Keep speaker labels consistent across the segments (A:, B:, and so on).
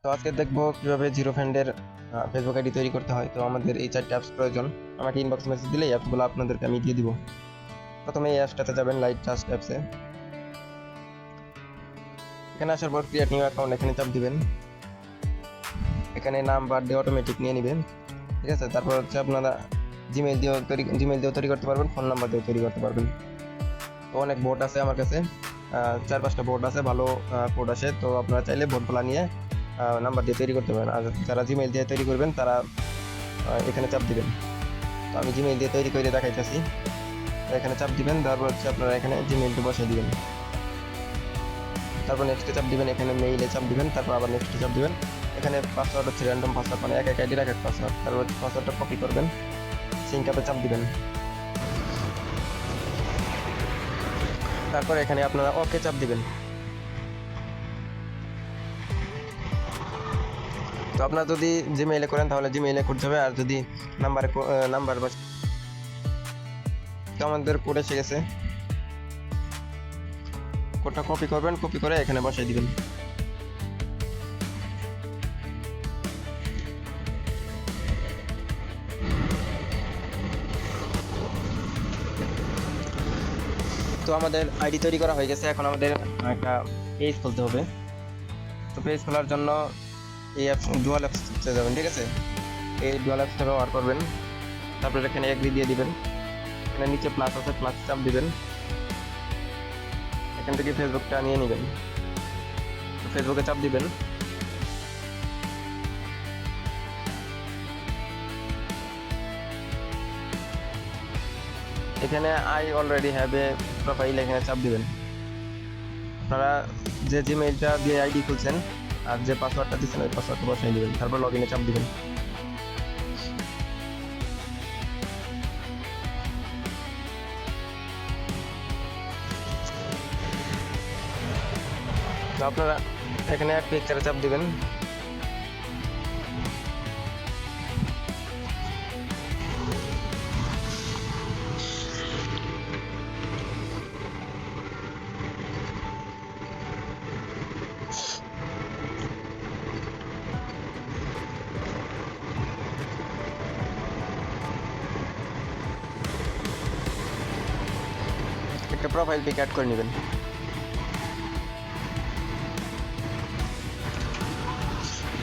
A: তো আজকে দেখবো কিভাবে জিরো ফ্রেন্ডের ফেসবুক আইডি তৈরি করতে হয়। তো আমাদের এই 4টি অ্যাপস প্রয়োজন। আমাকে ইনবক্স মেসেজ দিলে এই অ্যাপসগুলো আপনাদেরকে আমি দিয়ে দিব। প্রথমে এই অ্যাপসটাতে যাবেন, লাইট ট্রাস্ট অ্যাপসে। এখানে আসার পর ক্রিয়েট নিউ অ্যাকাউন্ট এখানে চাপ দিবেন। এখানে নাম বার্থডে অটোমেটিক নিয়ে নেবেন, ঠিক আছে। তারপর হচ্ছে আপনারা জিমেইল দিয়েও তৈরি করতে পারবেন, ফোন নাম্বার দিয়েও তৈরি করতে পারবেন। তো অনেক বোর্ড আছে আমার কাছে, 4-5টা বোর্ড আছে, ভালো কোড আসে। তো আপনারা চাইলে বোর্ডগুলো নিয়ে নাম্বার দিয়ে তৈরি করতে পারেন। আর যারা জিমেইল দিয়ে তৈরি করবেন তারা এখানে চাপ দিবেন। তো আমি জিমেইল দিয়ে তৈরি করে দেখাইতেছি। এখানে চাপ দিবেন, তারপর হচ্ছে আপনারা এখানে জিমেইলটা বসিয়ে দিবেন। তারপর নেক্সটে চাপ দিবেন, এখানে মেইলে চাপ দিবেন, তারপর আবার নেক্সটে চাপ দিবেন। এখানে পাসওয়ার্ড হচ্ছে র্যান্ডম পাসওয়ার্ড, মানে এক আইডির এক পাসওয়ার্ড। তারপর পাসওয়ার্ডটা কপি করবেন, সিঙ্ক আপে চাপ দিবেন। তারপর এখানে আপনারা ওকে চাপ দিবেন। তো আপনারা যদি জিমেইলে করেন তাহলে জিমেইলে করতে হবে, আর যদি নাম্বার বা তো আমাদের কোড এসে গেছে। কোডটা কপি করবেন, কপি করে এখানে বসাই দিবেন। তো আমাদের আইডি তৈরি করা হয়ে গেছে। এখন আমাদের একটা পেজ খুলতে হবে। তো পেজ খোলার জন্য এই অ্যাপস ডুয়াল অ্যাপসে যাবেন, ঠিক আছে। এই ডুয়াল অ্যাপসটা ব্যবহার করবেন। তারপরে এখানে এগ্রি দিয়ে দিবেন। এখানে নিচে প্লাস আছে, প্লাস চাপ দিবেন। এখান থেকে ফেসবুকটা নিয়ে নেবেন, ফেসবুকে চাপ দিবেন। এখানে I already have a profile, এখানে চাপ দিবেন। আপনারা যে জিমেইলটা দিয়ে আইডি খুলছেন আর যে পাসওয়ার্ডটা দিচ্ছেন ওই পাসওয়ার্ডটা বসাই দিবেন। তারপর লগ ইনে চাপ দিবেন। তো আপনারা এখানে এক পিকচারে চাপ দিবেন। একটা প্রোফাইল পিক অ্যাড করে নেবেন।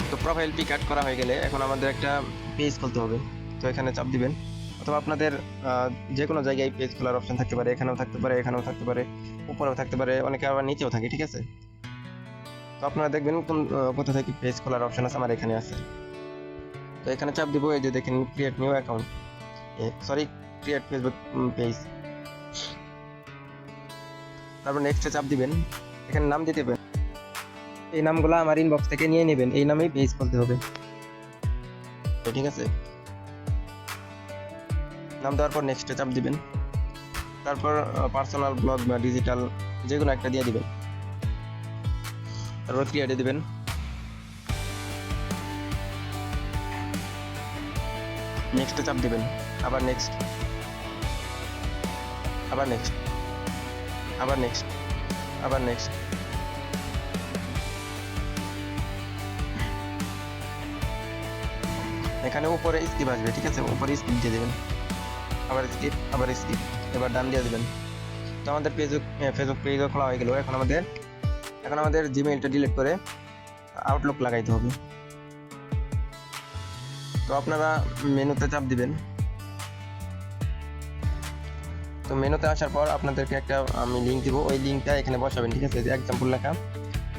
A: তো প্রোফাইল পিক অ্যাড করা হয়ে গেলে এখন আমাদের একটা পেজ খুলতে হবে। তো এখানে চাপ দিবেন, অথবা আপনাদের যে কোনো জায়গায় পেজ খোলার অপশন থাকতে পারে। এখানেও থাকতে পারে, এখানেও থাকতে পারে, উপরেও থাকতে পারে, অনেকে আবার নিচেও থাকে, ঠিক আছে। তো আপনারা দেখবেন কোথা থেকে পেজ খোলার অপশন আছে, আমার এখানে আছে। তো এখানে চাপ দিব, এই যে দেখেন create new account, create Facebook page. তারপর নেক্সটে চাপ দিবেন। এখানে নাম দিতে হবে, এই নামগুলো আমার ইনবক্স থেকে নিয়ে নেবেন, এই নামেই পেজ খুলতে হবে, ঠিক আছে। নাম দেওয়ার পর নেক্সটে চাপ দিবেন। তারপর পার্সোনাল ব্লগ বা ডিজিটাল যে কোনো একটা দিয়ে দিবেন। তারপর ক্রিয়েটে দিবেন। নেক্সটে চাপ দিবেন, আবার নেক্সট, আবার নেক্সট, আবার নেক্সট, আবার নেক্সট। এখানে উপরে স্কিপ আসবে, ঠিক আছে, উপরে স্কিপ দিয়ে দেবেন, আবার স্কিপ, আবার স্কিপ, এবার ডান দিয়ে দেবেন। তো আমাদের ফেসবুক পেজও খোলা হয়ে গেল। এখন আমাদের জিমেইলটা ডিলিট করে আউটলুক লাগাইতে হবে। তো আপনারা মেনুতে চাপ দিবেন। তো মেনুতে আসার পর আপনাদেরকে একটা আমি লিঙ্ক দিব, ওই লিঙ্কটা এখানে বসাবেন, ঠিক আছে। এক্সাম্পল লেখা,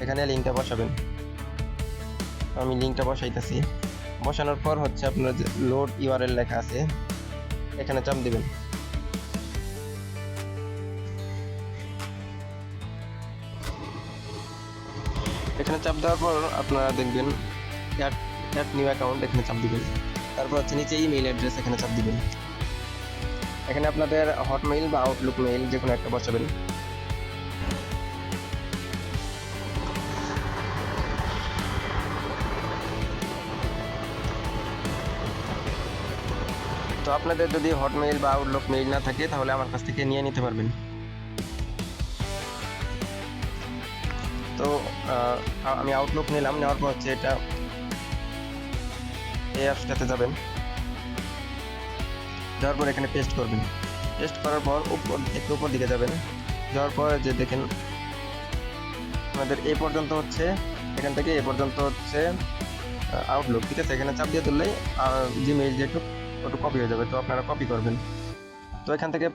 A: এখানে লিঙ্কটা বসাবেন। তো আমি লিঙ্কটা বসাইতেছি। বসানোর পর হচ্ছে আপনার যে লোড ইউআরএল লেখা আছে, এখানে চাপ দিবেন। এখানে চাপ দেওয়ার পর আপনারা দেখবেন অ্যাড নিউ অ্যাকাউন্ট, এখানে চাপ দিবেন। তারপর হচ্ছে নিচে ইমেইল অ্যাড্রেস, এখানে চাপ দিবেন। এখানে আপনাদের হটমেইল বা আউটলুক মেইল যে কোনো একটা বসাবেন। তো আপনাদের যদি হটমেইল বা আউটলুক মেইল না থাকে তাহলে আমার কাছ থেকে নিয়ে নিতে পারবেন। তো আমি আউটলুক নিলাম, নেওয়ার পর হচ্ছে এটা এই অ্যাপসটাতে যাবেন, যাওয়ার পর এখানে পেস্ট করবেন। পেস্ট করার পর একটু উপর দিকে যাবেন, যাওয়ার পর যে দেখেন আমাদের এই পর্যন্ত হচ্ছে, এখান থেকে এই পর্যন্ত হচ্ছে আউটলুক, ঠিক আছে। এখানে চাপ দিয়ে তুললেই জিমেইল যেটুক ওটু কপি হয়ে যাবে, তো আপনারা কপি করবেন। তো এখান থেকে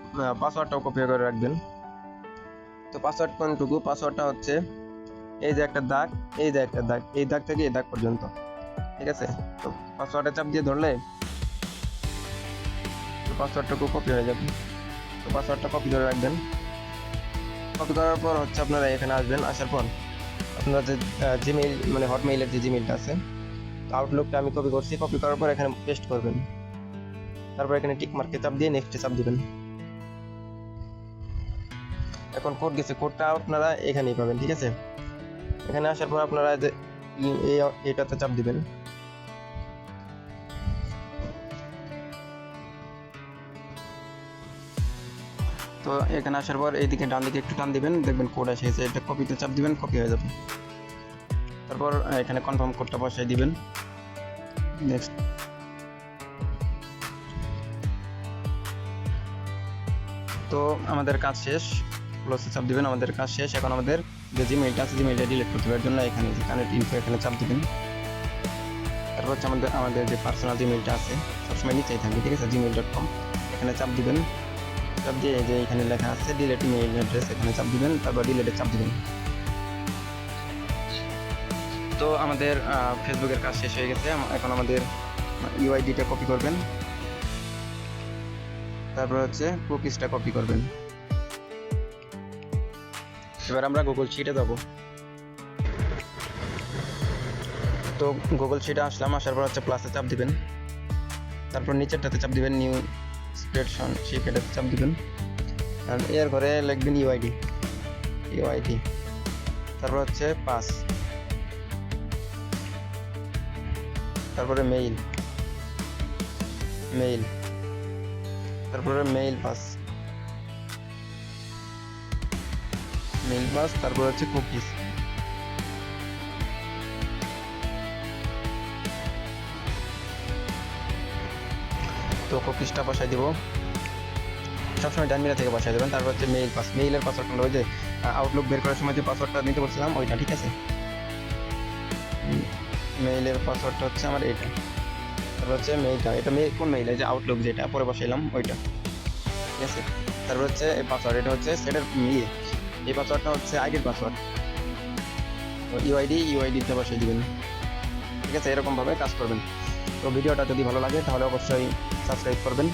A: পাসওয়ার্ডটাও কপি করে রাখবেন। তো পাসওয়ার্ড কোনটুকু, পাসওয়ার্ডটা হচ্ছে এই যে একটা দাগ, এই যে একটা দাগ, এই দাগ থেকে এই দাগ পর্যন্ত, ঠিক আছে। তো পাসওয়ার্ডে চাপ দিয়ে ধরলে পাসওয়ার্ডটুকু কপি হয়ে যাবে। তো পাসওয়ার্ডটা কপি করে রাখবেন। কপি করার পর হচ্ছে আপনারা এখানে আসবেন, আসার পর আপনারা যে জিমেইল মানে হটমেইলের যে জিমেইলটা আছে, আউটলুকটা আমি কপি করছি, কপি করার পর এখানে পেস্ট করবেন। তারপর এখানে টিক মার্কে চাপ দিয়ে নেক্সটে চাপ দিবেন। এখন কোড গেছে, কোডটা আপনারা এখানেই পাবেন, ঠিক আছে। এখানে আসার পর আপনারা যে এইটাতে চাপ দিবেন। তো এখানে আসার পর এইদিকে ডান দিকে একটু টান দিবেন, দেখবেন কোড এসেছে, এটা কপিতে চাপ দিবেন, কপি হয়ে যাবে। তারপর এখানে কনফার্ম কোডটা বসাই দিবেন, নেক্সট। তো আমাদের কাজ শেষ, ক্লোজে চাপ দিবেন, আমাদের কাজ শেষ। এখন আমাদের যে জিমেইলটা আছে, জিমেইলটা ডিলিট করতে হবে, এর জন্য এখানে যে কানেক্ট ইনফো এখানে চাপ দিবেন। তারপর হচ্ছে আমাদের যে পার্সোনাল জিমেইলটা আছে সবসময় নিচেই থাকবে, ঠিক আছে, gmail.com, এখানে চাপ দিবেন। চাপ দিয়ে যে এখানে লেখা আছে ডিলিট ইমেইল অ্যাড্রেস, এখানে চাপ দিবেন, তারপর ডিলিটে চাপ দিবেন। তো আমাদের ফেসবুকের কাজ শেষ হয়ে গেছে। এখন আমাদের ইউআইডিটা কপি করবেন, তারপর হচ্ছে কুকিজটা কপি করবেন। এবার আমরা গুগল শিটে যাব। তো গুগল শিটে আসলাম, আসার পর হচ্ছে প্লাসে চাপ দিবেন, তারপর নিচেরটাতে চাপ দিবেন, নিউ স্প্রেডশিট, এটাতে চাপ দিবেন। আর এর ঘরে লিখবেন ইউআইডি, তারপর হচ্ছে পাস, তারপরে মেইল, তারপরে মেইল পাস, তারপর হচ্ছে কুকিজ। তো কুকিজটা বসাই দিব, সবসময় ডান মিরা থেকে বসাই দেবেন। তারপর হচ্ছে মেইল পাস, মেইলের পাসওয়ার্ডটা ওই যে আউটলুক বের করার সময় যে পাসওয়ার্ডটা নিতে বলছিলাম ওইটা, ঠিক আছে। মেইলের পাসওয়ার্ডটা হচ্ছে আমার এইটা, তারপর হচ্ছে মেইলটা, এটা কোন মেইল, এই যে আউটলুক যেটা পরে বসাইলাম ওইটা, ঠিক আছে। তারপর হচ্ছে এই পাসওয়ার্ড, এটা হচ্ছে সেটার এই পাসওয়ার্ডটা হচ্ছে আইডির পাসওয়ার্ড, ইউআইডিটা বসাই দিবেন, ঠিক আছে। এরকমভাবে কাজ করবেন। তো ভিডিওটা যদি ভালো লাগে তাহলে অবশ্যই সাবস্ক্রাইব করবেন,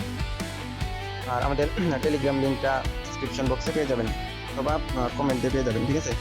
A: আর আমাদের টেলিগ্রাম লিঙ্কটা ডিসক্রিপশন বক্সে পেয়ে যাবেন অথবা কমেন্টে পেয়ে যাবেন, ঠিক আছে।